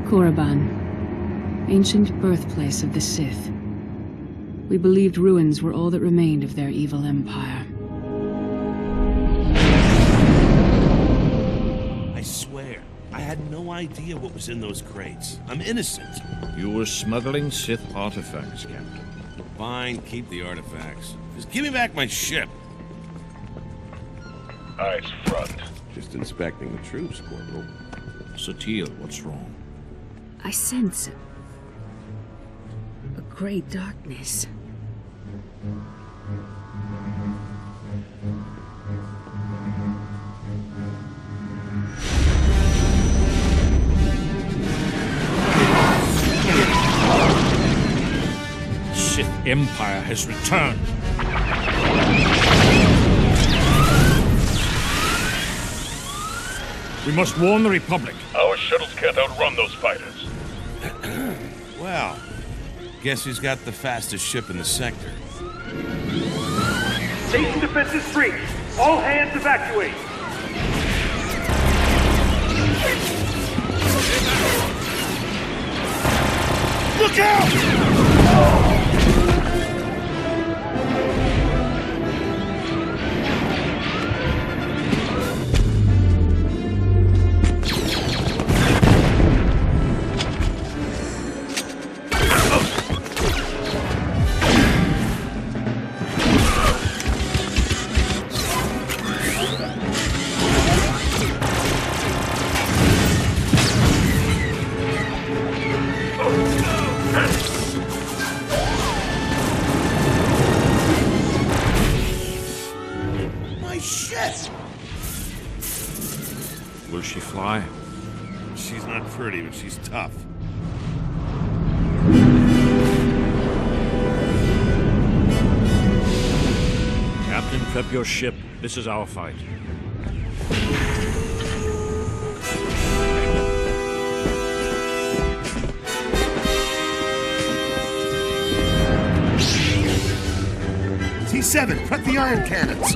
Korriban, ancient birthplace of the Sith. We believed ruins were all that remained of their evil empire. I swear, I had no idea what was in those crates. I'm innocent. You were smuggling Sith artifacts, Captain. Fine, keep the artifacts. Just give me back my ship. Eyes front. Just inspecting the troops, Corporal. SWTOR, what's wrong? I sense a gray darkness. Sith Empire has returned. We must warn the Republic. Our shuttles can't outrun those fighters. Well, guess who's got the fastest ship in the sector? Station defenses breach. All hands evacuate. Look out! Will she fly? She's not pretty, but she's tough. Captain, prep your ship. This is our fight. T7, prep the iron cannons.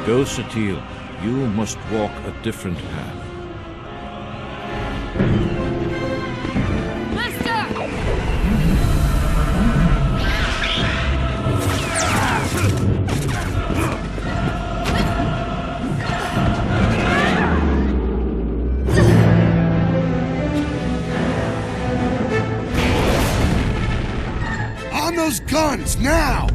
Go, SWTOR. You must walk a different path. On those guns, now!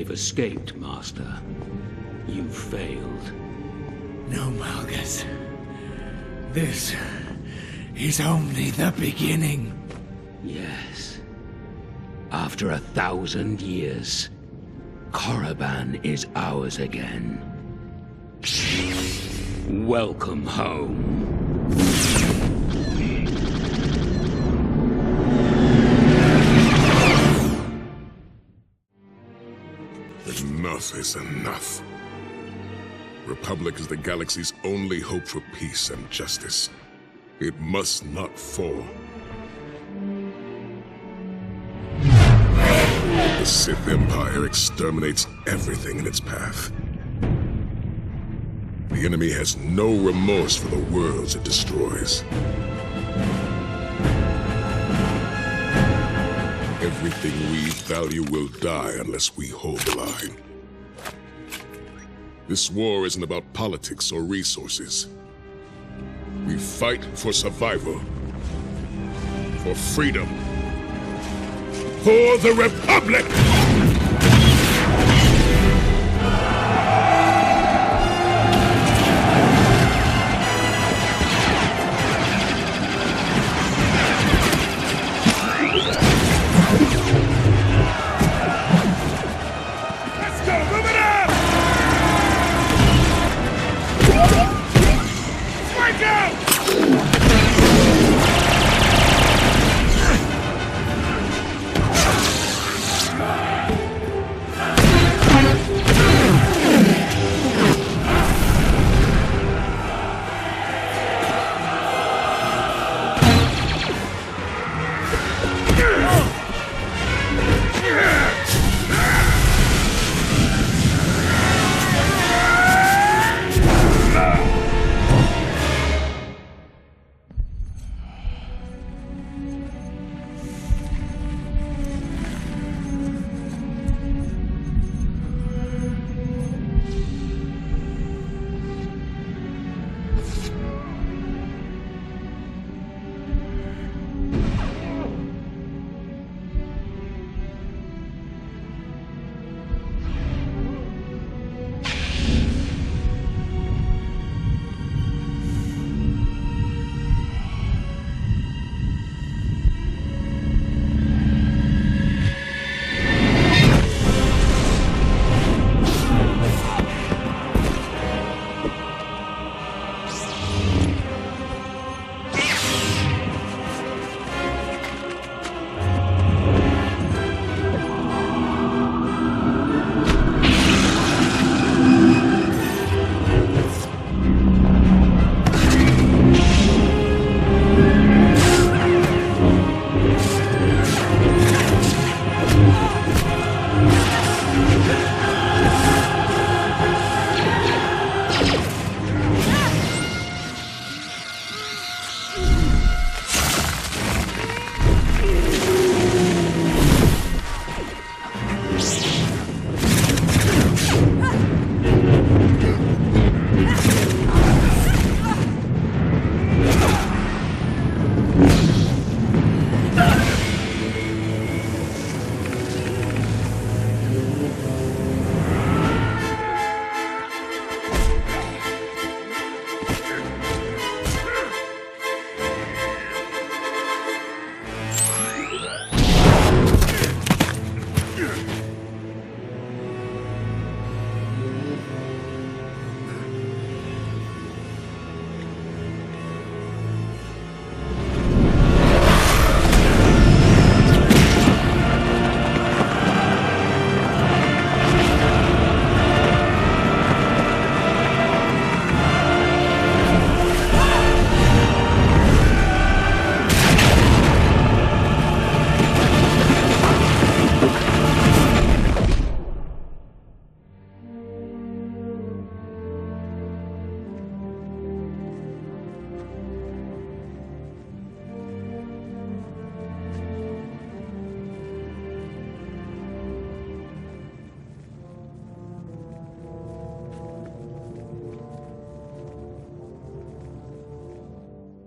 they've escaped, Master. You failed. No, Malgus. This is only the beginning. Yes. After 1,000 years, Korriban is ours again. Welcome home. Enough is enough. Republic is the galaxy's only hope for peace and justice. It must not fall. The Sith Empire exterminates everything in its path. The enemy has no remorse for the worlds it destroys. Everything we value will die unless we hold the line. This war isn't about politics or resources. We fight for survival, for freedom, for the Republic!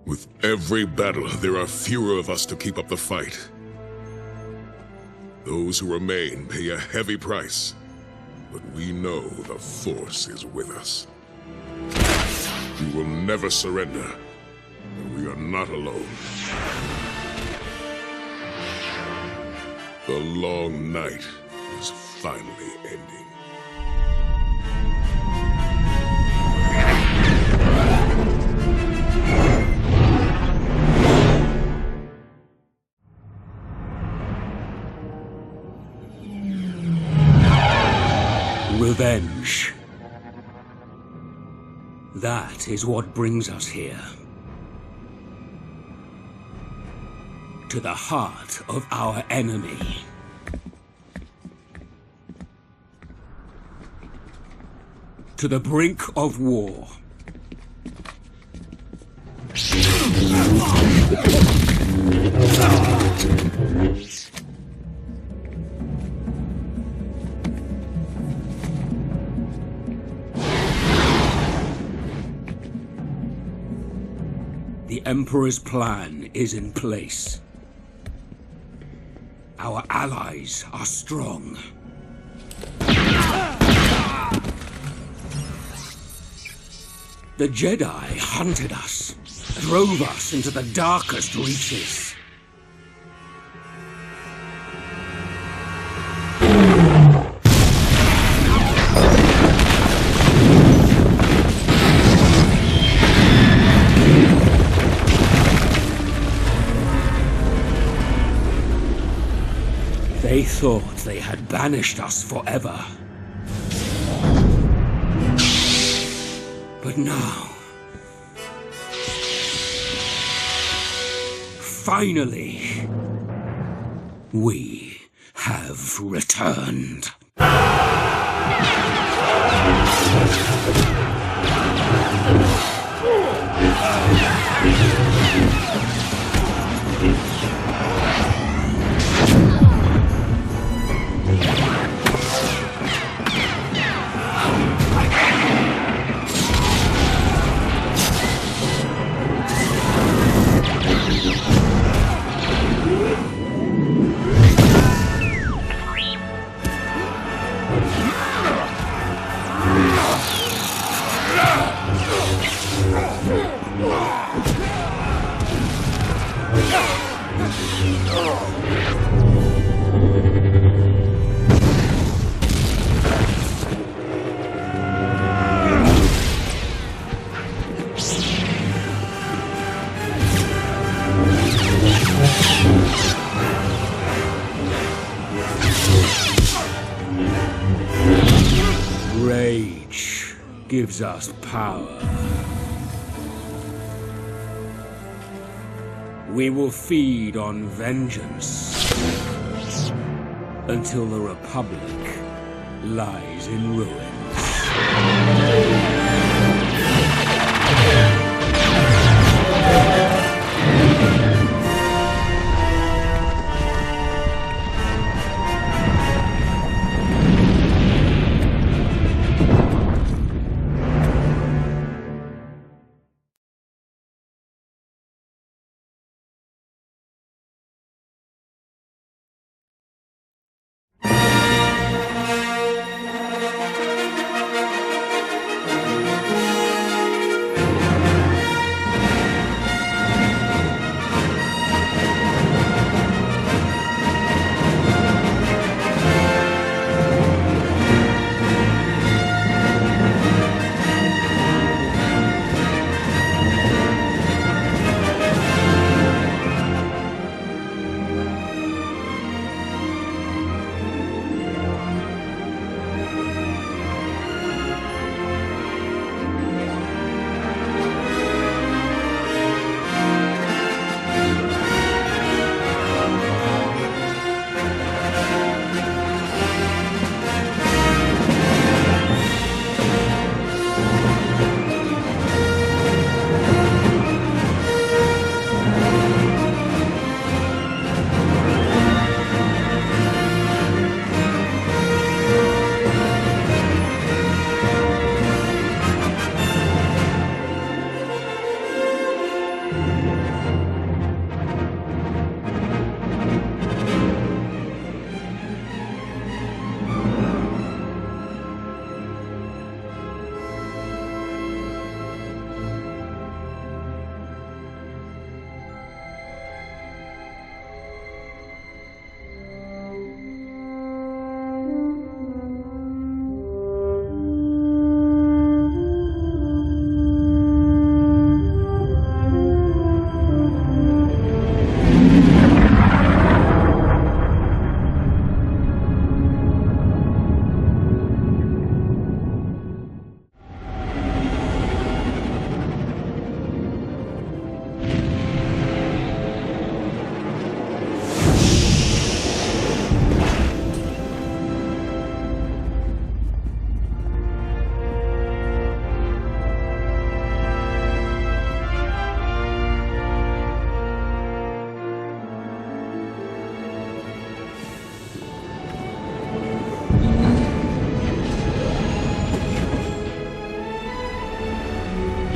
With every battle, there are fewer of us to keep up the fight. Those who remain pay a heavy price, but we know the Force is with us. We will never surrender, and we are not alone. The long night is finally ending. Revenge. That is what brings us here. To the heart of our enemy. To the brink of war. The Emperor's plan is in place. Our allies are strong. The Jedi hunted us, drove us into the darkest reaches. They thought they had banished us forever. But now, finally, we have returned. Rage gives us power. We will feed on vengeance until the Republic lies in ruins.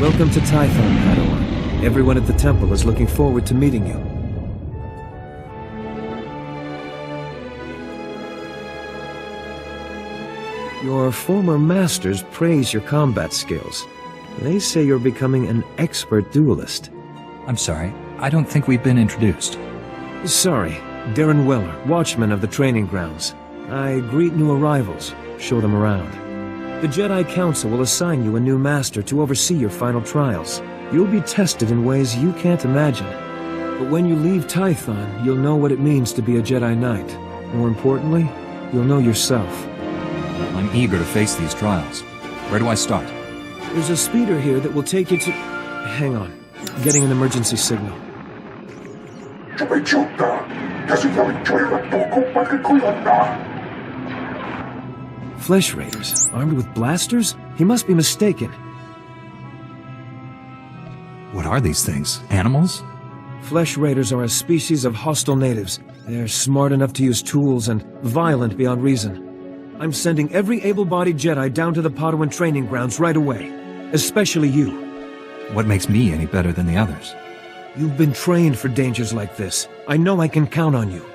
Welcome to Tython, Padawan. Everyone at the temple is looking forward to meeting you. Your former masters praise your combat skills. They say you're becoming an expert duelist. I'm sorry, I don't think we've been introduced. Sorry, Darren Weller, watchman of the training grounds. I greet new arrivals, show them around. The Jedi Council will assign you a new master to oversee your final trials. You'll be tested in ways you can't imagine. But when you leave Tython, you'll know what it means to be a Jedi Knight. More importantly, you'll know yourself. I'm eager to face these trials. Where do I start? There's a speeder here that will take you to... Hang on. Getting an emergency signal. Flesh Raiders, armed with blasters? He must be mistaken. What are these things? Animals? Flesh Raiders are a species of hostile natives. They're smart enough to use tools and violent beyond reason. I'm sending every able-bodied Jedi down to the Padawan training grounds right away. Especially you. What makes me any better than the others? You've been trained for dangers like this. I know I can count on you.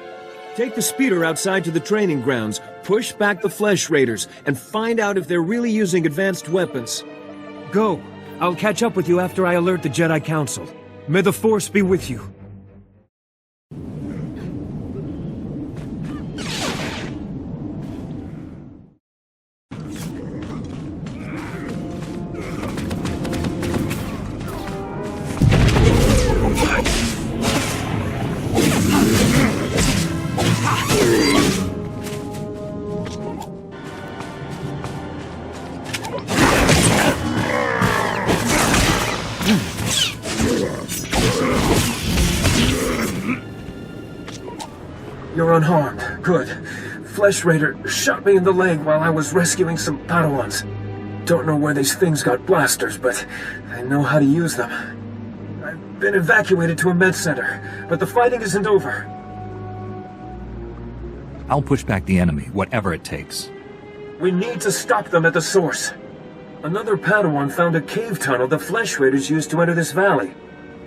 Take the speeder outside to the training grounds, push back the Flesh Raiders, and find out if they're really using advanced weapons. Go. I'll catch up with you after I alert the Jedi Council. May the Force be with you. You're unharmed. Good. Flesh Raider shot me in the leg while I was rescuing some Padawans. Don't know where these things got blasters, but I know how to use them. I've been evacuated to a med center, but the fighting isn't over. I'll push back the enemy, whatever it takes. We need to stop them at the source. Another Padawan found a cave tunnel the Flesh Raiders used to enter this valley.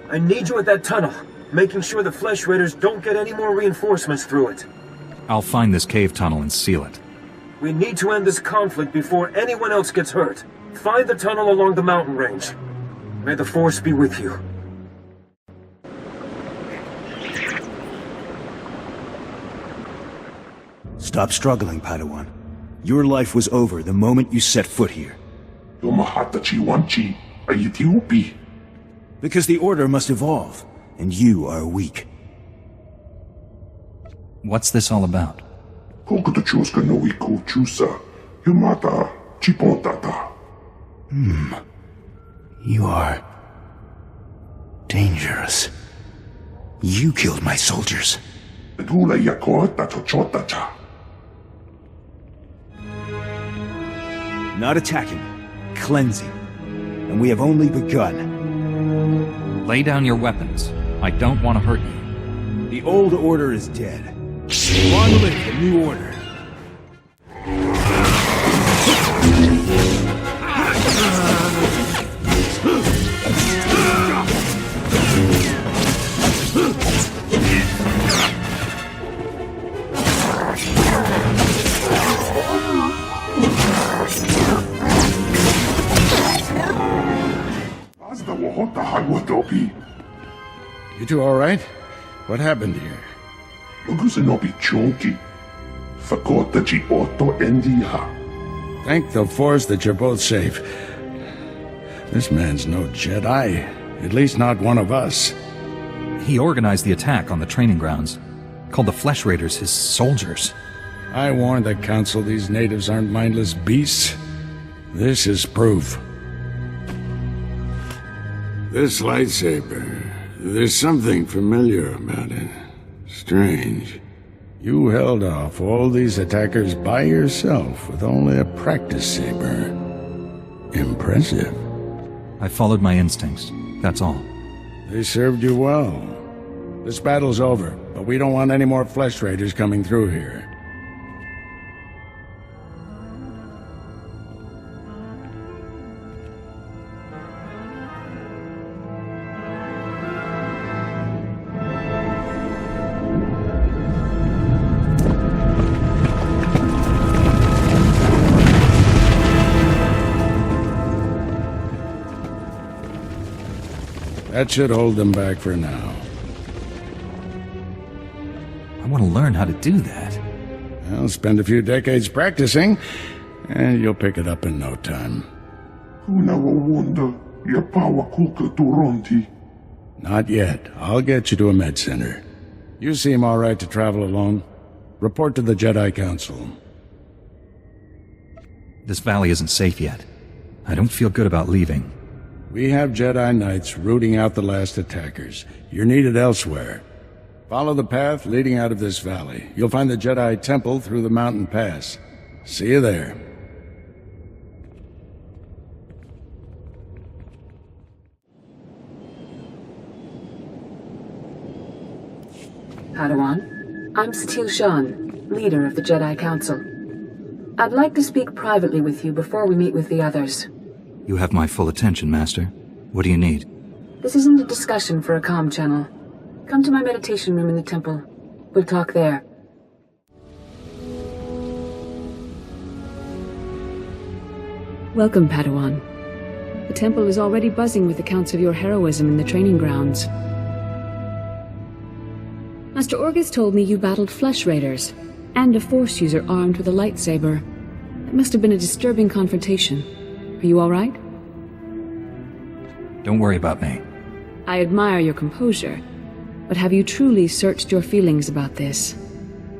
I need you at that tunnel, making sure the Flesh Raiders don't get any more reinforcements through it. I'll find this cave tunnel and seal it. We need to end this conflict before anyone else gets hurt. Find the tunnel along the mountain range. May the Force be with you. Stop struggling, Padawan. Your life was over the moment you set foot here. Because the Order must evolve, and you are weak. What's this all about? You are... dangerous. You killed my soldiers. Not attacking, cleansing. And we have only begun. Lay down your weapons. I don't want to hurt you. The old order is dead. Long live the new order. You two all right? What happened here? Thank the Force that you're both safe. This man's no Jedi. At least not one of us. He organized the attack on the training grounds. Called the Flesh Raiders his soldiers. I warned the Council these natives aren't mindless beasts. This is proof. This lightsaber, there's something familiar about it. Strange. You held off all these attackers by yourself with only a practice saber. Impressive. I followed my instincts, that's all. They served you well. This battle's over, but we don't want any more Flesh Raiders coming through here. That should hold them back for now. I want to learn how to do that. Well, spend a few decades practicing, and you'll pick it up in no time. Not yet. I'll get you to a med center. You seem all right to travel alone. Report to the Jedi Council. This valley isn't safe yet. I don't feel good about leaving. We have Jedi Knights rooting out the last attackers. You're needed elsewhere. Follow the path leading out of this valley. You'll find the Jedi Temple through the mountain pass. See you there. Padawan, I'm Satil Shan, leader of the Jedi Council. I'd like to speak privately with you before we meet with the others. You have my full attention, Master. What do you need? This isn't a discussion for a comm channel. Come to my meditation room in the temple. We'll talk there. Welcome, Padawan. The temple is already buzzing with accounts of your heroism in the training grounds. Master Orgus told me you battled flesh raiders, and a Force user armed with a lightsaber. It must have been a disturbing confrontation. Are you all right? Don't worry about me. I admire your composure, but have you truly searched your feelings about this?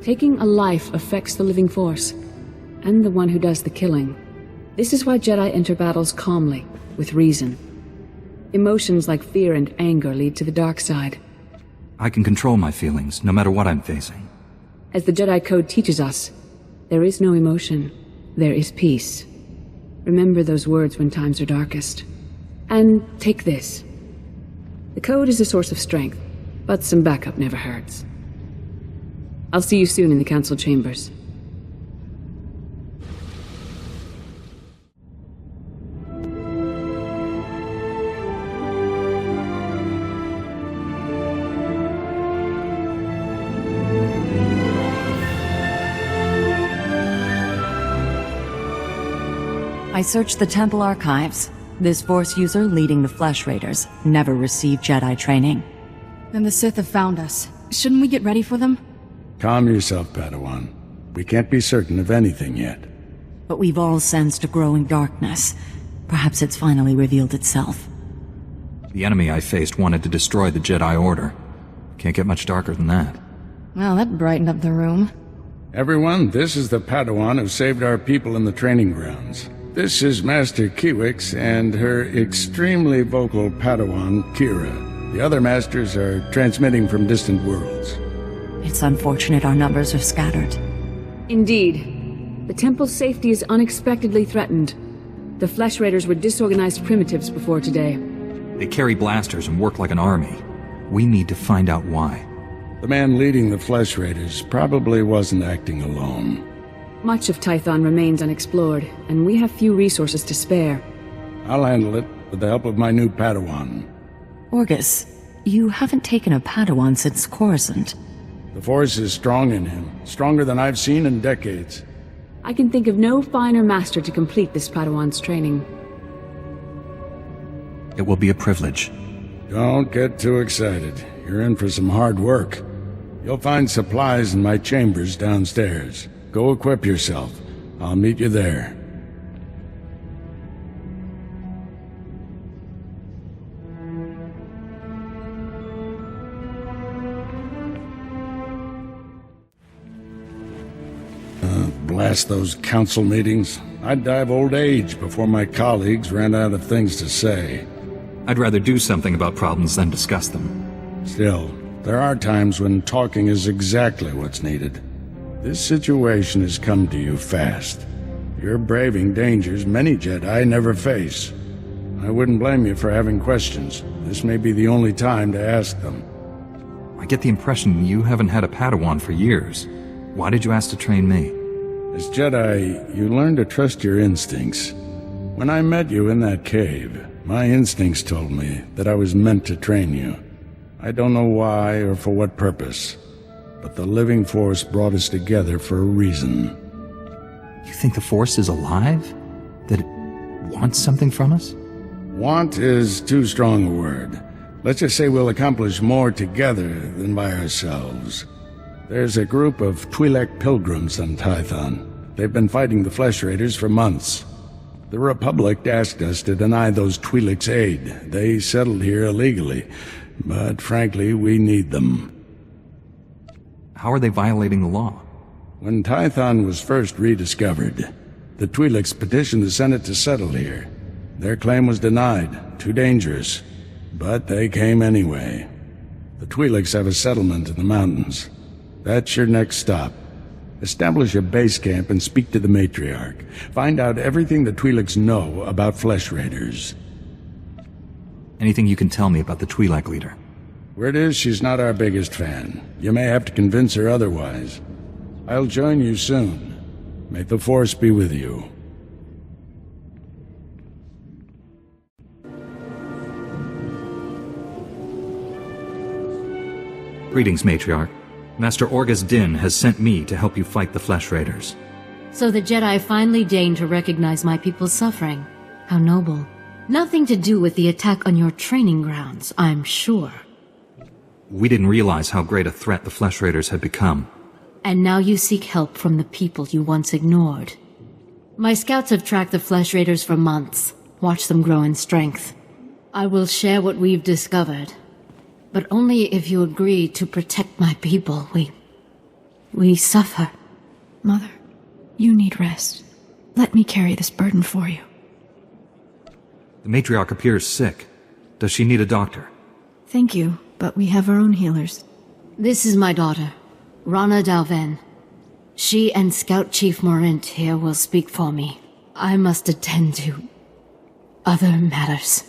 Taking a life affects the living Force, and the one who does the killing. This is why Jedi enter battles calmly, with reason. Emotions like fear and anger lead to the dark side. I can control my feelings, no matter what I'm facing. As the Jedi Code teaches us, there is no emotion, there is peace. Remember those words when times are darkest. And take this. The Code is a source of strength, but some backup never hurts. I'll see you soon in the Council chambers. I searched the temple archives. This Force user leading the Flesh Raiders never received Jedi training. Then the Sith have found us. Shouldn't we get ready for them? Calm yourself, Padawan. We can't be certain of anything yet. But we've all sensed a growing darkness. Perhaps it's finally revealed itself. The enemy I faced wanted to destroy the Jedi Order. Can't get much darker than that. Well, that brightened up the room. Everyone, this is the Padawan who saved our people in the training grounds. This is Master Kiwix and her extremely vocal Padawan, Kira. The other masters are transmitting from distant worlds. It's unfortunate our numbers are scattered. Indeed. The temple's safety is unexpectedly threatened. The Flesh Raiders were disorganized primitives before today. They carry blasters and work like an army. We need to find out why. The man leading the Flesh Raiders probably wasn't acting alone. Much of Tython remains unexplored, and we have few resources to spare. I'll handle it with the help of my new Padawan. Orgus, you haven't taken a Padawan since Coruscant. The Force is strong in him, stronger than I've seen in decades. I can think of no finer master to complete this Padawan's training. It will be a privilege. Don't get too excited. You're in for some hard work. You'll find supplies in my chambers downstairs. Go equip yourself. I'll meet you there. Blast those council meetings. I'd die of old age before my colleagues ran out of things to say. I'd rather do something about problems than discuss them. Still, there are times when talking is exactly what's needed. This situation has come to you fast. You're braving dangers many Jedi never face. I wouldn't blame you for having questions. This may be the only time to ask them. I get the impression you haven't had a Padawan for years. Why did you ask to train me? As Jedi, you learn to trust your instincts. When I met you in that cave, my instincts told me that I was meant to train you. I don't know why or for what purpose, but the living Force brought us together for a reason. You think the Force is alive? That it wants something from us? Want is too strong a word. Let's just say we'll accomplish more together than by ourselves. There's a group of Twi'lek pilgrims on Tython. They've been fighting the Flesh Raiders for months. The Republic asked us to deny those Twi'leks aid. They settled here illegally, but frankly, we need them. How are they violating the law? When Tython was first rediscovered, the Twi'leks petitioned the Senate to settle here. Their claim was denied, too dangerous, but they came anyway. The Twi'leks have a settlement in the mountains. That's your next stop. Establish a base camp and speak to the matriarch. Find out everything the Twi'leks know about Flesh Raiders. Anything you can tell me about the Twi'lek leader? Word is she's not our biggest fan. You may have to convince her otherwise. I'll join you soon. May the Force be with you. Greetings, Matriarch. Master Orgus Din has sent me to help you fight the Flesh Raiders. So the Jedi finally deigned to recognize my people's suffering. How noble. Nothing to do with the attack on your training grounds, I'm sure. We didn't realize how great a threat the Flesh Raiders had become. And now you seek help from the people you once ignored. My scouts have tracked the Flesh Raiders for months, watched them grow in strength. I will share what we've discovered. But only if you agree to protect my people. We suffer. Mother, you need rest. Let me carry this burden for you. The matriarch appears sick. Does she need a doctor? Thank you, but we have our own healers. This is my daughter, Rana Dalven. She and Scout Chief Morint here will speak for me. I must attend to other matters.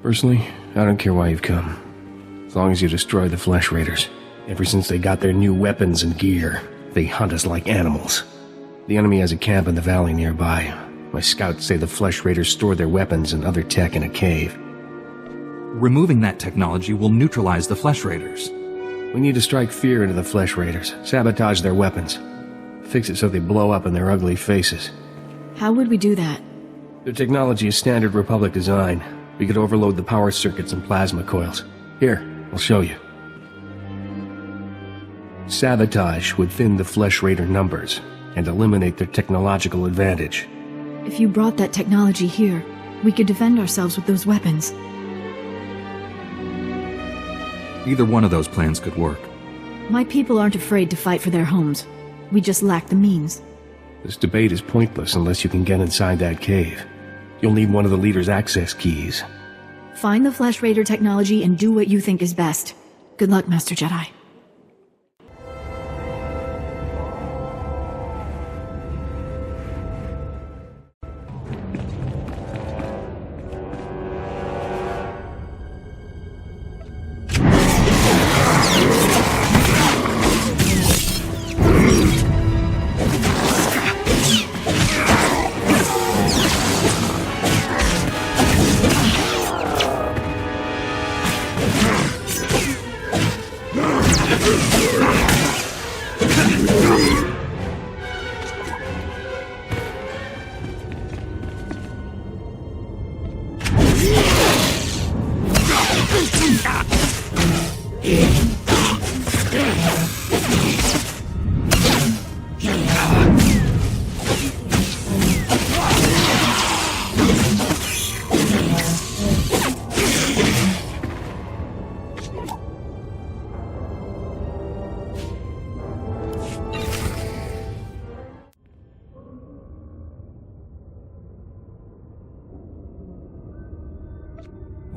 Personally, I don't care why you've come. As long as you destroy the Flesh Raiders. Ever since they got their new weapons and gear, they hunt us like animals. The enemy has a camp in the valley nearby. My scouts say the Flesh Raiders store their weapons and other tech in a cave. Removing that technology will neutralize the Flesh Raiders. We need to strike fear into the Flesh Raiders, sabotage their weapons. Fix it so they blow up in their ugly faces. How would we do that? Their technology is standard Republic design. We could overload the power circuits and plasma coils. Here, I'll show you. Sabotage would thin the Flesh Raider numbers and eliminate their technological advantage. If you brought that technology here, we could defend ourselves with those weapons. Either one of those plans could work. My people aren't afraid to fight for their homes. We just lack the means. This debate is pointless unless you can get inside that cave. You'll need one of the leader's access keys. Find the Flesh Raider technology and do what you think is best. Good luck, Master Jedi.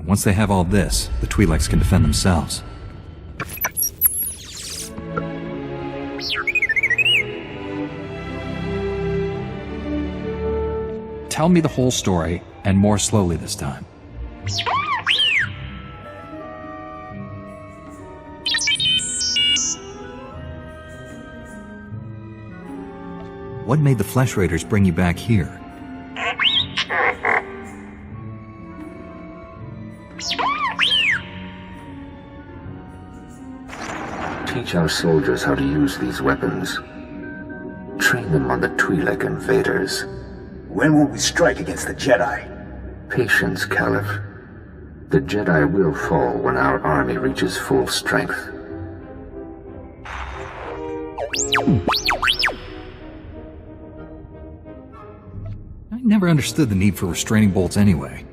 Once they have all this, the Twi'leks can defend themselves. Tell me the whole story, and more slowly this time. What made the Flesh Raiders bring you back here? Teach our soldiers how to use these weapons. Train them on the Twi'lek invaders. When will we strike against the Jedi? Patience, Caliph. The Jedi will fall when our army reaches full strength. I never understood the need for restraining bolts anyway.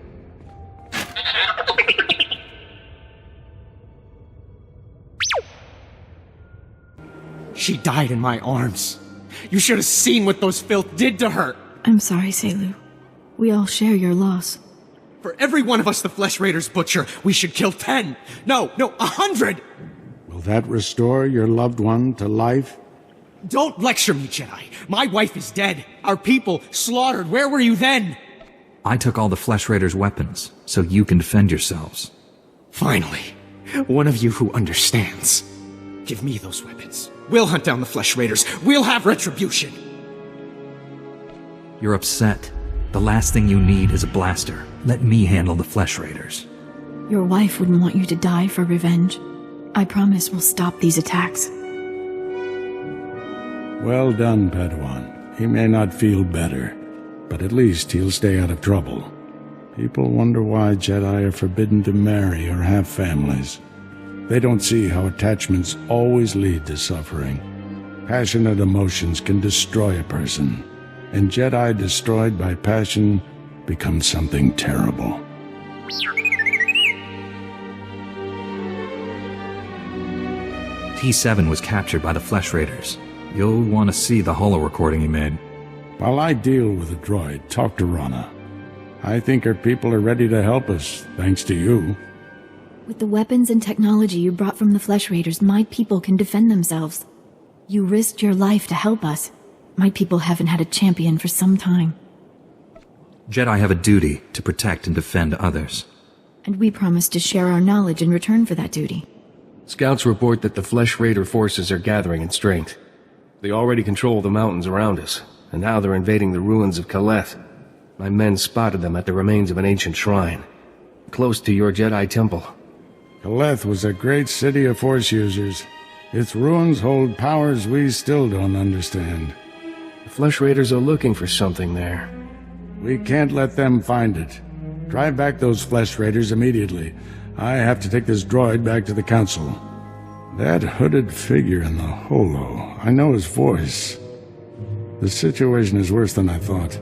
She died in my arms. You should have seen what those filth did to her. I'm sorry, Selu. We all share your loss. For every one of us the Flesh Raiders butcher, we should kill 10. No, 100! Will that restore your loved one to life? Don't lecture me, Jedi. My wife is dead. Our people slaughtered. Where were you then? I took all the Flesh Raiders' weapons, so you can defend yourselves. Finally, one of you who understands. Give me those weapons. We'll hunt down the Flesh Raiders. We'll have retribution. You're upset. The last thing you need is a blaster. Let me handle the Flesh Raiders. Your wife wouldn't want you to die for revenge. I promise we'll stop these attacks. Well done, Padawan. He may not feel better, but at least he'll stay out of trouble. People wonder why Jedi are forbidden to marry or have families. They don't see how attachments always lead to suffering. Passionate emotions can destroy a person, and Jedi destroyed by passion become something terrible. T7 was captured by the Flesh Raiders. You'll want to see the holo recording he made. While I deal with the droid, talk to Rana. I think her people are ready to help us, thanks to you. With the weapons and technology you brought from the Flesh Raiders, my people can defend themselves. You risked your life to help us. My people haven't had a champion for some time. Jedi have a duty to protect and defend others. And we promised to share our knowledge in return for that duty. Scouts report that the Flesh Raider forces are gathering in strength. They already control the mountains around us, and now they're invading the ruins of Kaleth. My men spotted them at the remains of an ancient shrine, close to your Jedi temple. Kaleth was a great city of Force users. Its ruins hold powers we still don't understand. The Flesh Raiders are looking for something there. We can't let them find it. Drive back those Flesh Raiders immediately. I have to take this droid back to the Council. That hooded figure in the holo, I know his voice. The situation is worse than I thought.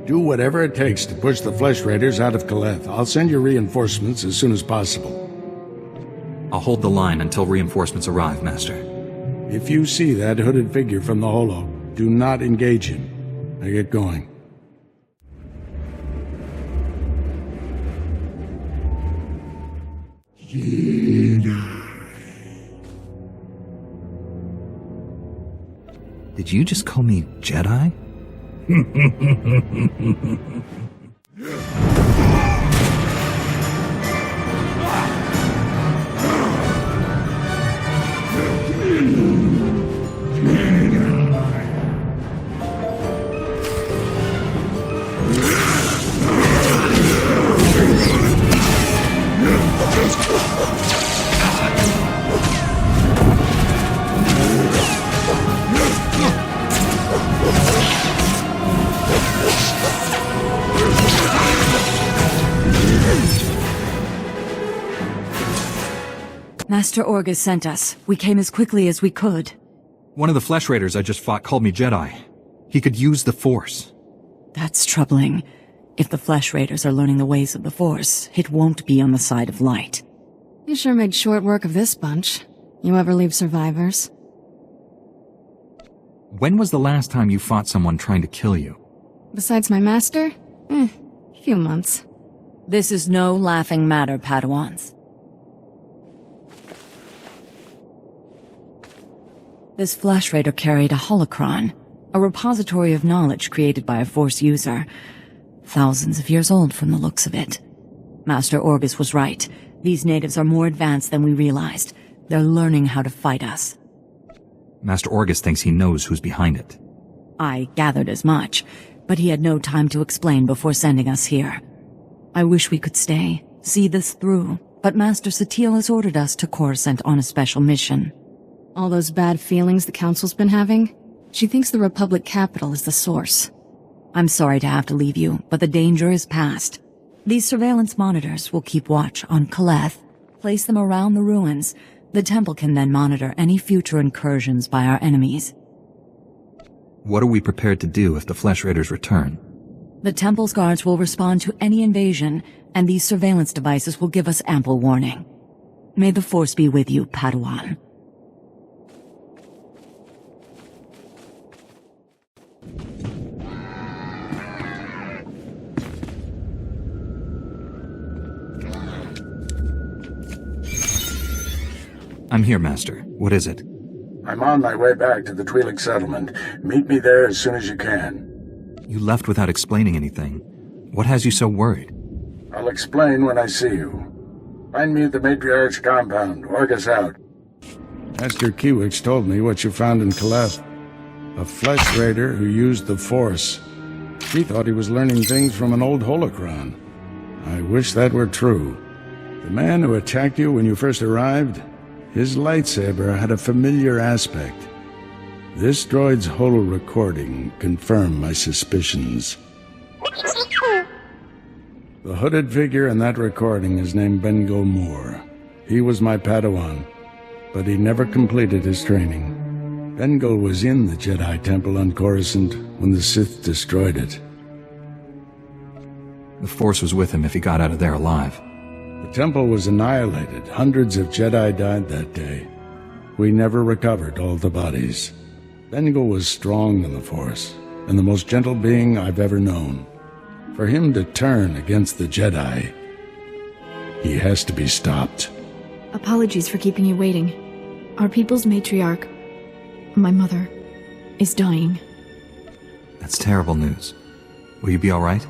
Do whatever it takes to push the Flesh Raiders out of Kaleth. I'll send you reinforcements as soon as possible. I'll hold the line until reinforcements arrive, Master. If you see that hooded figure from the holo, do not engage him. Now get going. Did you just call me Jedi? Master Orgus sent us. We came as quickly as we could. One of the Flesh Raiders I just fought called me Jedi. He could use the Force. That's troubling. If the Flesh Raiders are learning the ways of the Force, it won't be on the side of light. You sure made short work of this bunch. You ever leave survivors? When was the last time you fought someone trying to kill you? Besides my master? Few months. This is no laughing matter, Padawans. This Flesh Raider carried a holocron, a repository of knowledge created by a Force user. Thousands of years old from the looks of it. Master Orgus was right. These natives are more advanced than we realized. They're learning how to fight us. Master Orgus thinks he knows who's behind it. I gathered as much, but he had no time to explain before sending us here. I wish we could stay, see this through, but Master SWTOR has ordered us to Coruscant on a special mission. All those bad feelings the Council's been having? She thinks the Republic capital is the source. I'm sorry to have to leave you, but the danger is past. These surveillance monitors will keep watch on Kaleth, place them around the ruins. The temple can then monitor any future incursions by our enemies. What are we prepared to do if the Flesh Raiders return? The temple's guards will respond to any invasion, and these surveillance devices will give us ample warning. May the Force be with you, Padawan. I'm here, Master. What is it? I'm on my way back to the Twi'lek settlement. Meet me there as soon as you can. You left without explaining anything. What has you so worried? I'll explain when I see you. Find me at the Matriarch's compound. Orgus out. Master Kiwix told me what you found in Kaleth. A Flesh Raider who used the Force. She thought he was learning things from an old holocron. I wish that were true. The man who attacked you when you first arrived, his lightsaber had a familiar aspect. This droid's holo recording confirmed my suspicions. The hooded figure in that recording is named Bengal Moore. He was my Padawan, but he never completed his training. Bengal was in the Jedi Temple on Coruscant when the Sith destroyed it. The Force was with him if he got out of there alive. The temple was annihilated. Hundreds of Jedi died that day. We never recovered all the bodies. Bengal was strong in the Force, and the most gentle being I've ever known. For him to turn against the Jedi, he has to be stopped. Apologies for keeping you waiting. Our people's matriarch, my mother, is dying. That's terrible news. Will you be all right?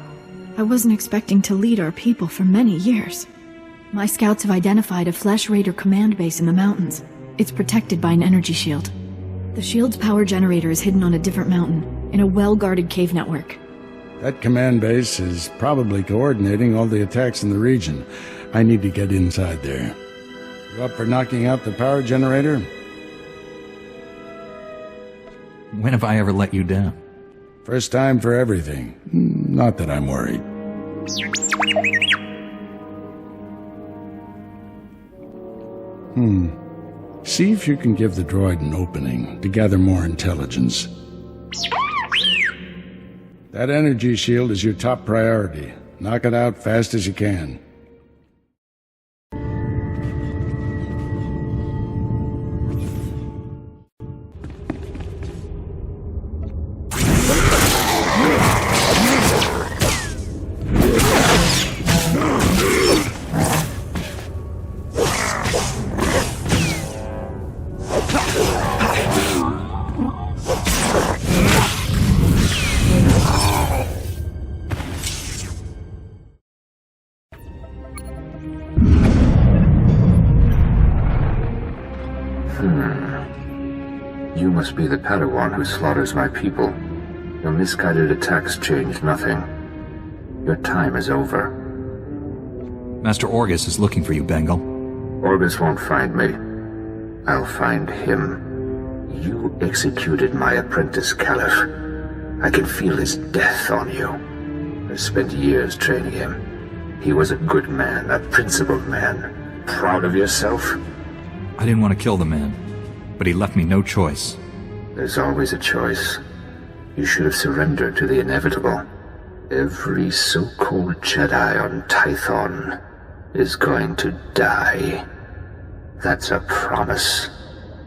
I wasn't expecting to lead our people for many years. My scouts have identified a Flesh Raider command base in the mountains. It's protected by an energy shield. The shield's power generator is hidden on a different mountain, in a well-guarded cave network. That command base is probably coordinating all the attacks in the region. I need to get inside there. You up for knocking out the power generator? When have I ever let you down? First time for everything. Not that I'm worried. See if you can give the droid an opening to gather more intelligence. That energy shield is your top priority. Knock it out fast as you can. You must be the Padawan who slaughters my people. Your misguided attacks changed nothing. Your time is over. Master Orgus is looking for you, Bengal. Orgus won't find me. I'll find him. You executed my apprentice, Caliph. I can feel his death on you. I spent years training him. He was a good man, a principled man. Proud of yourself? I didn't want to kill the man, but he left me no choice. There's always a choice. You should have surrendered to the inevitable. Every so-called Jedi on Tython is going to die. That's a promise.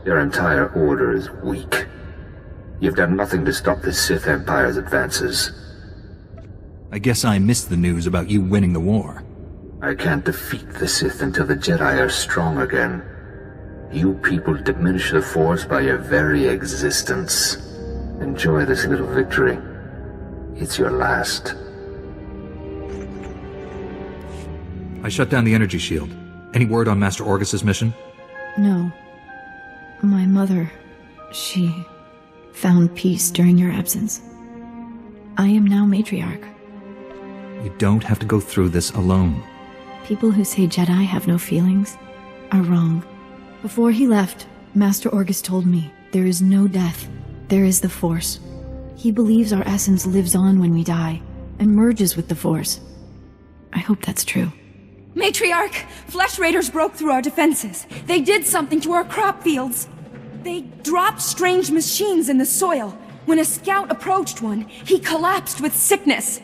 Your entire order is weak. You've done nothing to stop the Sith Empire's advances. I guess I missed the news about you winning the war. I can't defeat the Sith until the Jedi are strong again. You people diminish the Force by your very existence. Enjoy this little victory. It's your last. I shut down the energy shield. Any word on Master Orgus's mission? No. My mother, she found peace during your absence. I am now matriarch. You don't have to go through this alone. People who say Jedi have no feelings are wrong. Before he left, Master Orgus told me there is no death, there is the Force. He believes our essence lives on when we die, and merges with the Force. I hope that's true. Matriarch! Flesh Raiders broke through our defenses. They did something to our crop fields. They dropped strange machines in the soil. When a scout approached one, he collapsed with sickness.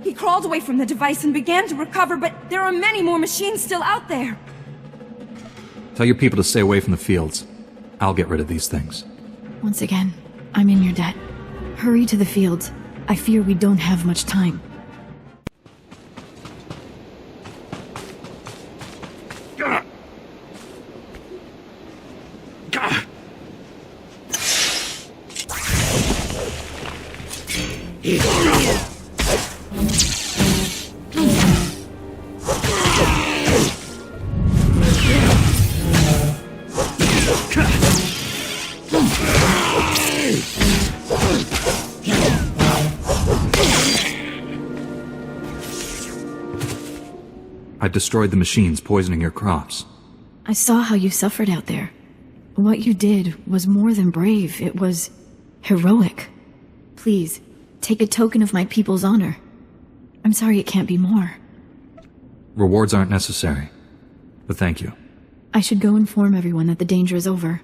He crawled away from the device and began to recover, but there are many more machines still out there. Tell your people to stay away from the fields. I'll get rid of these things. Once again, I'm in your debt. Hurry to the fields. I fear we don't have much time. I destroyed the machines poisoning your crops. I saw how you suffered out there. What you did was more than brave. It was heroic. Please, take a token of my people's honor. I'm sorry it can't be more. Rewards aren't necessary, but thank you. I should go inform everyone that the danger is over.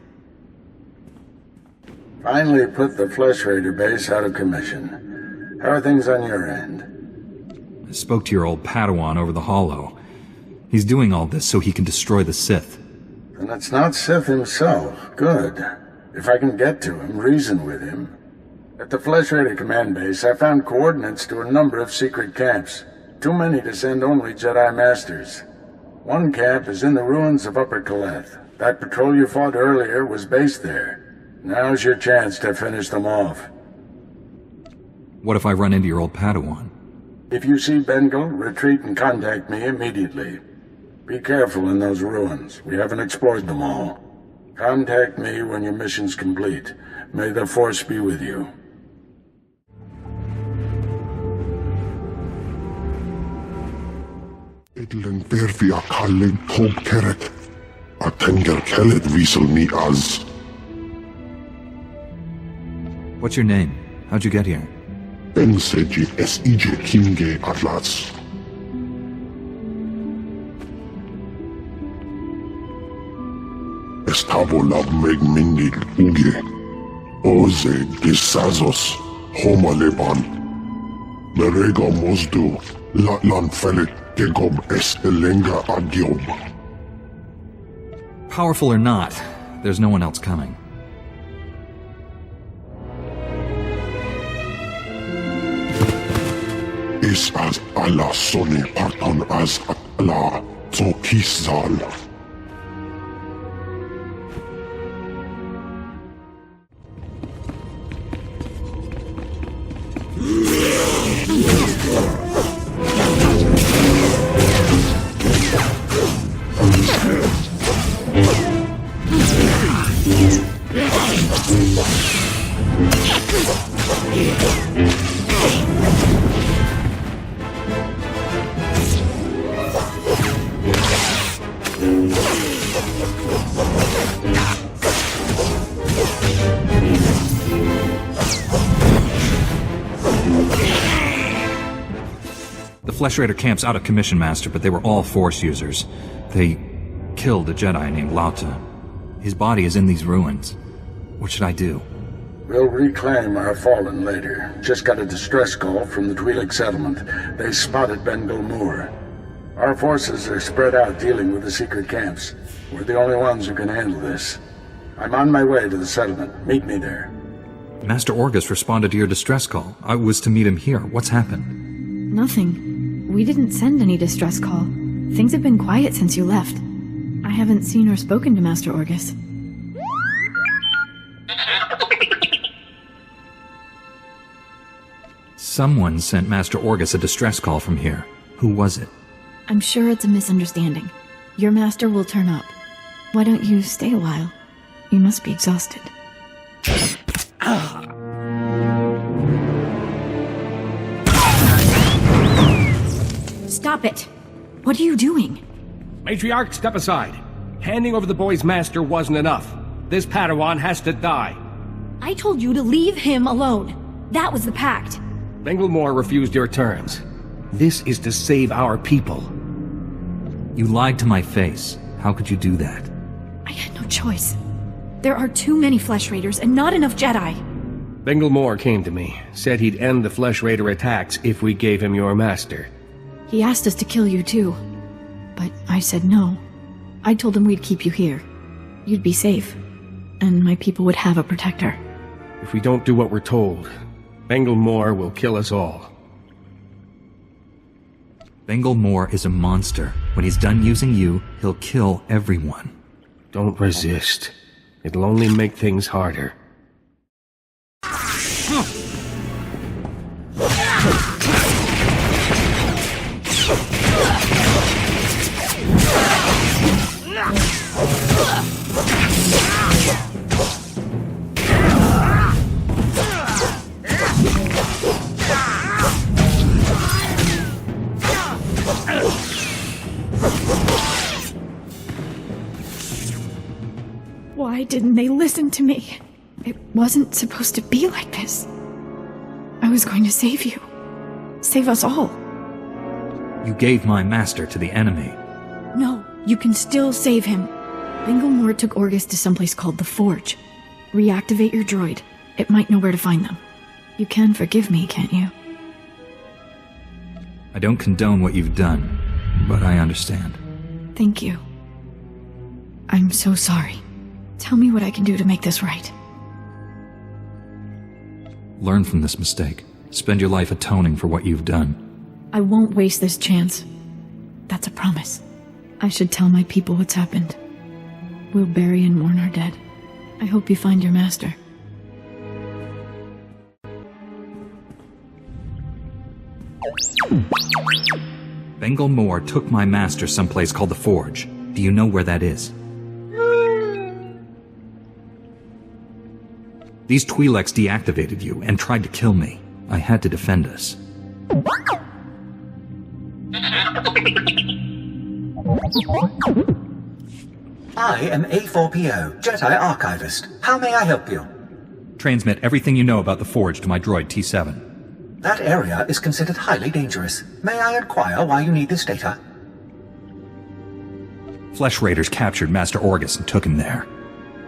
Finally put the Flesh Raider base out of commission. How are things on your end? I spoke to your old Padawan over the Hollow. He's doing all this so he can destroy the Sith. And it's not Sith himself. Good. If I can get to him, reason with him. At the Flesh Raider command base, I found coordinates to a number of secret camps. Too many to send only Jedi Masters. One camp is in the ruins of Upper Kaleth. That patrol you fought earlier was based there. Now's your chance to finish them off. What if I run into your old Padawan? If you see Bengal, retreat and contact me immediately. Be careful in those ruins. We haven't explored them all. Contact me when your mission's complete. May the Force be with you. Edlen verfia kallen tog keret. Atenger kellet wiesel mi az. What's your name? How'd you get here? Benseji S.I.J. Kimge Atlas. Estabola meg minil uge. Oze disazos homa leban. Merega mozdu latlan felet gegob es elenga agiob. Powerful or not, there's no one else coming. Is as Allah sone parton as Allah zokizal. The Flesh Raider camp's out of commission, Master, but they were all Force users. They killed a Jedi named Lauta. His body is in these ruins. What should I do? We'll reclaim our fallen later. Just got a distress call from the Twi'lek settlement. They spotted Bengal Moor. Our forces are spread out dealing with the secret camps. We're the only ones who can handle this. I'm on my way to the settlement. Meet me there. Master Orgus responded to your distress call. I was to meet him here. What's happened? Nothing. We didn't send any distress call. Things have been quiet since you left. I haven't seen or spoken to Master Orgus. Someone sent Master Orgus a distress call from here. Who was it? I'm sure it's a misunderstanding. Your master will turn up. Why don't you stay a while? You must be exhausted. Stop it! What are you doing? Matriarch, step aside. Handing over the boy's master wasn't enough. This Padawan has to die. I told you to leave him alone. That was the pact. Bengal Moor refused your terms. This is to save our people. You lied to my face. How could you do that? I had no choice. There are too many Flesh Raiders and not enough Jedi. Bengal Moore came to me, said he'd end the Flesh Raider attacks if we gave him your master. He asked us to kill you too, but I said no. I told him we'd keep you here. You'd be safe, and my people would have a protector. If we don't do what we're told, Bengal Moore will kill us all. Bengal Moore is a monster. When he's done using you, he'll kill everyone. Don't resist. It'll only make things harder. Why didn't they listen to me? It wasn't supposed to be like this. I was going to save you. Save us all. You gave my master to the enemy. No, you can still save him. Bengal Moore took Orgus to someplace called the Forge. Reactivate your droid. It might know where to find them. You can forgive me, can't you? I don't condone what you've done, but I understand. Thank you. I'm so sorry. Tell me what I can do to make this right. Learn from this mistake. Spend your life atoning for what you've done. I won't waste this chance. That's a promise. I should tell my people what's happened. We'll bury and mourn our dead. I hope you find your master. Bengal Moore took my master someplace called the Forge. Do you know where that is? These Twi'leks deactivated you and tried to kill me. I had to defend us. I am A4PO, Jedi Archivist. How may I help you? Transmit everything you know about the Forge to my droid T7. That area is considered highly dangerous. May I inquire why you need this data? Flesh Raiders captured Master Orgus and took him there.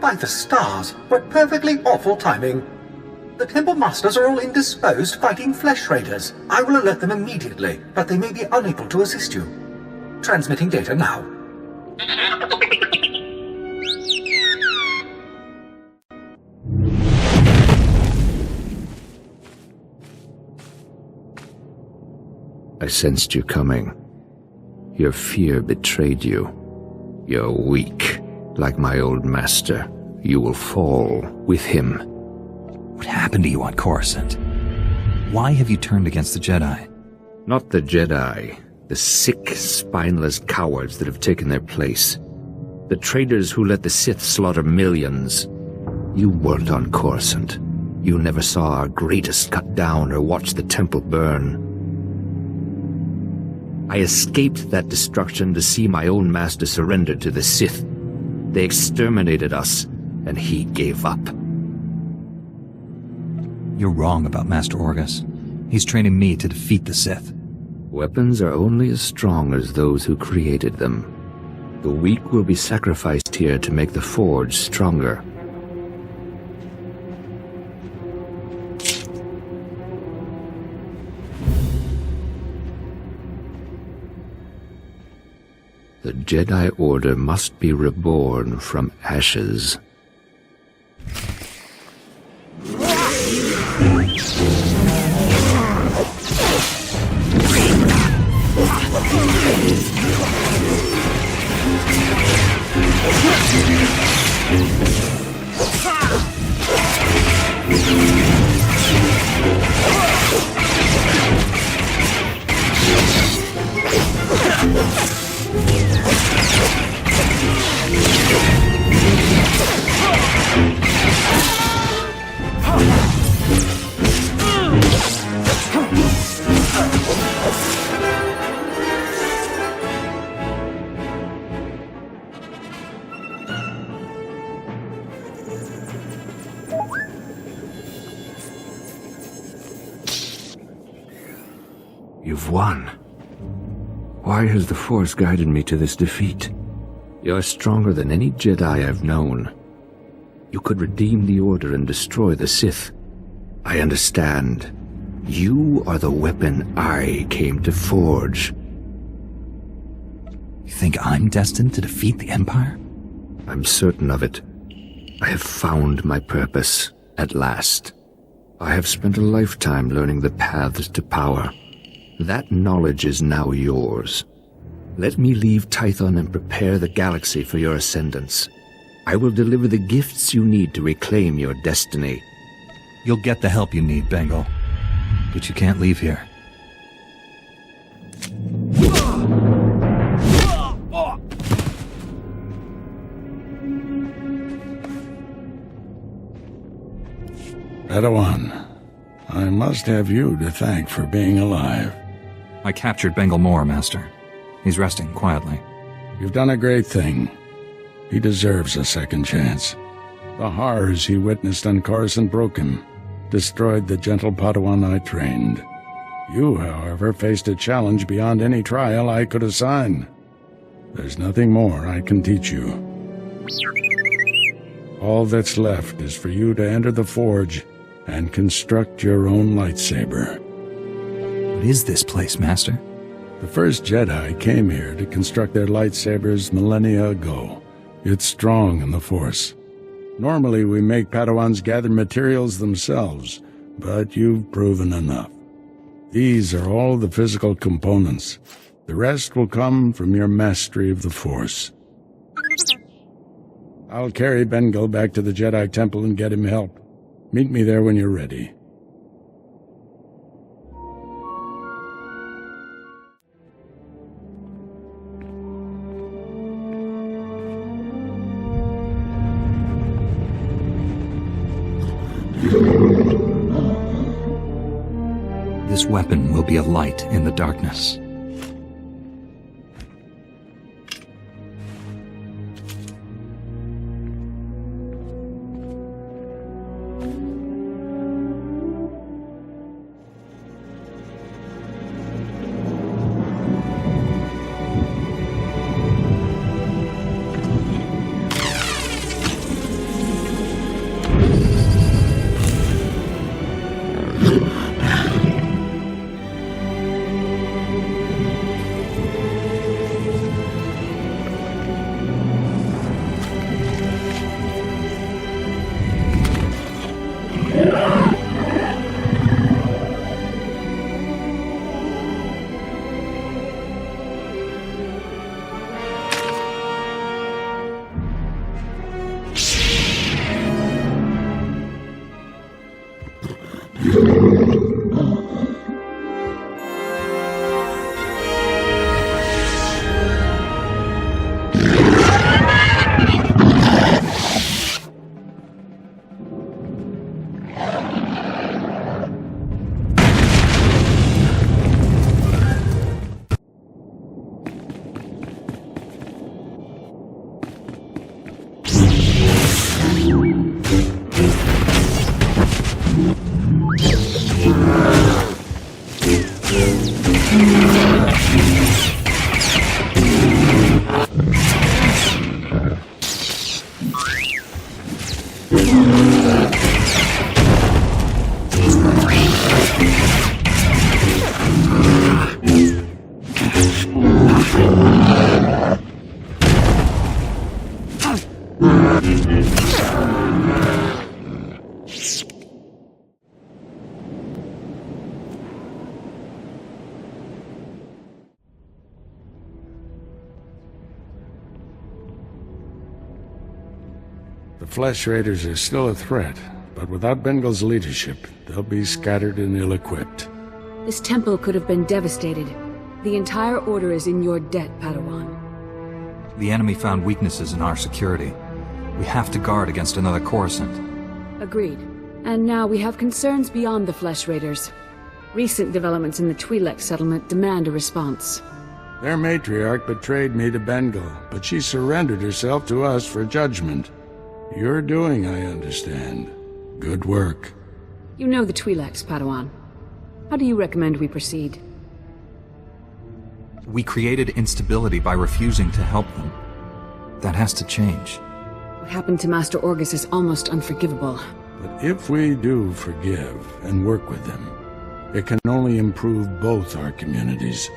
By the stars, what perfectly awful timing. The Temple Masters are all indisposed fighting Flesh Raiders. I will alert them immediately, but they may be unable to assist you. Transmitting data now. I sensed you coming. Your fear betrayed you. You're weak. Like my old master, you will fall with him. What happened to you on Coruscant? Why have you turned against the Jedi? Not the Jedi. The sick, spineless cowards that have taken their place. The traitors who let the Sith slaughter millions. You weren't on Coruscant. You never saw our greatest cut down or watched the temple burn. I escaped that destruction to see my own master surrender to the Sith. They exterminated us, and he gave up. You're wrong about Master Orgus. He's training me to defeat the Sith. Weapons are only as strong as those who created them. The weak will be sacrificed here to make the Forge stronger. The Jedi Order must be reborn from ashes. You've won. Why has the Force guided me to this defeat? You're stronger than any Jedi I've known. You could redeem the Order and destroy the Sith. I understand. You are the weapon I came to forge. You think I'm destined to defeat the Empire? I'm certain of it. I have found my purpose, at last. I have spent a lifetime learning the paths to power. That knowledge is now yours. Let me leave Tython and prepare the galaxy for your ascendance. I will deliver the gifts you need to reclaim your destiny. You'll get the help you need, Bengal. But you can't leave here. Padawan, I must have you to thank for being alive. I captured Bengal Moore, Master. He's resting quietly. You've done a great thing. He deserves a second chance. The horrors he witnessed on Coruscant broke him, destroyed the gentle Padawan I trained. You, however, faced a challenge beyond any trial I could assign. There's nothing more I can teach you. All that's left is for you to enter the Forge and construct your own lightsaber. What is this place, Master? The first Jedi came here to construct their lightsabers millennia ago. It's strong in the Force. Normally we make Padawans gather materials themselves, but you've proven enough. These are all the physical components. The rest will come from your mastery of the Force. I'll carry Bengal back to the Jedi Temple and get him help. Meet me there when you're ready. This weapon will be a light in the darkness. The Flesh Raiders are still a threat, but without Bengal's leadership, they'll be scattered and ill-equipped. This temple could have been devastated. The entire Order is in your debt, Padawan. The enemy found weaknesses in our security. We have to guard against another Coruscant. Agreed. And now we have concerns beyond the Flesh Raiders. Recent developments in the Twi'lek settlement demand a response. Their matriarch betrayed me to Bengal, but she surrendered herself to us for judgment. You're doing, I understand. Good work. You know the Twi'leks, Padawan. How do you recommend we proceed? We created instability by refusing to help them. That has to change. What happened to Master Orgus is almost unforgivable. But if we do forgive and work with them, it can only improve both our communities.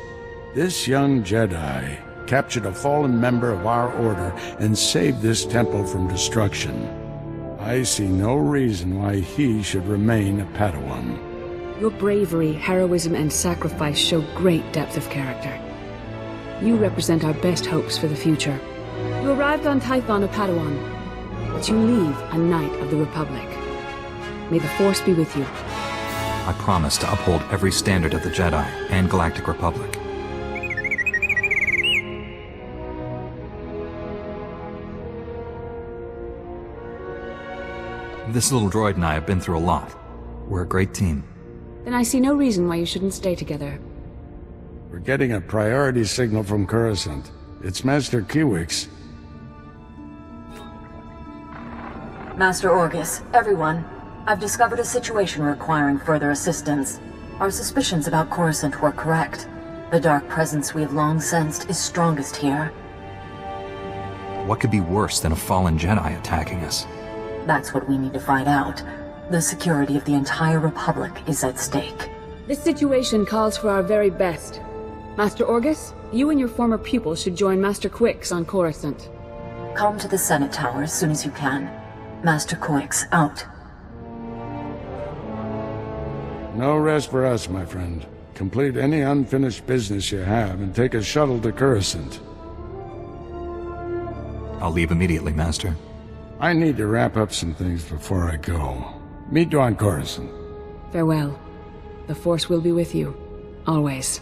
This young Jedi captured a fallen member of our order and saved this temple from destruction. I see no reason why he should remain a Padawan. Your bravery, heroism, and sacrifice show great depth of character. You represent our best hopes for the future. You arrived on Tython a Padawan, but you leave a Knight of the Republic. May the Force be with you. I promise to uphold every standard of the Jedi and Galactic Republic. This little droid and I have been through a lot. We're a great team. Then I see no reason why you shouldn't stay together. We're getting a priority signal from Coruscant. It's Master Kiwix. Master Orgus, everyone. I've discovered a situation requiring further assistance. Our suspicions about Coruscant were correct. The dark presence we have long sensed is strongest here. What could be worse than a fallen Jedi attacking us? That's what we need to find out. The security of the entire Republic is at stake. This situation calls for our very best. Master Orgus, you and your former pupil should join Master Quix on Coruscant. Come to the Senate Tower as soon as you can. Master Quix, out. No rest for us, my friend. Complete any unfinished business you have and take a shuttle to Coruscant. I'll leave immediately, Master. I need to wrap up some things before I go. Meet you on Coruscant. Farewell. The Force will be with you. Always.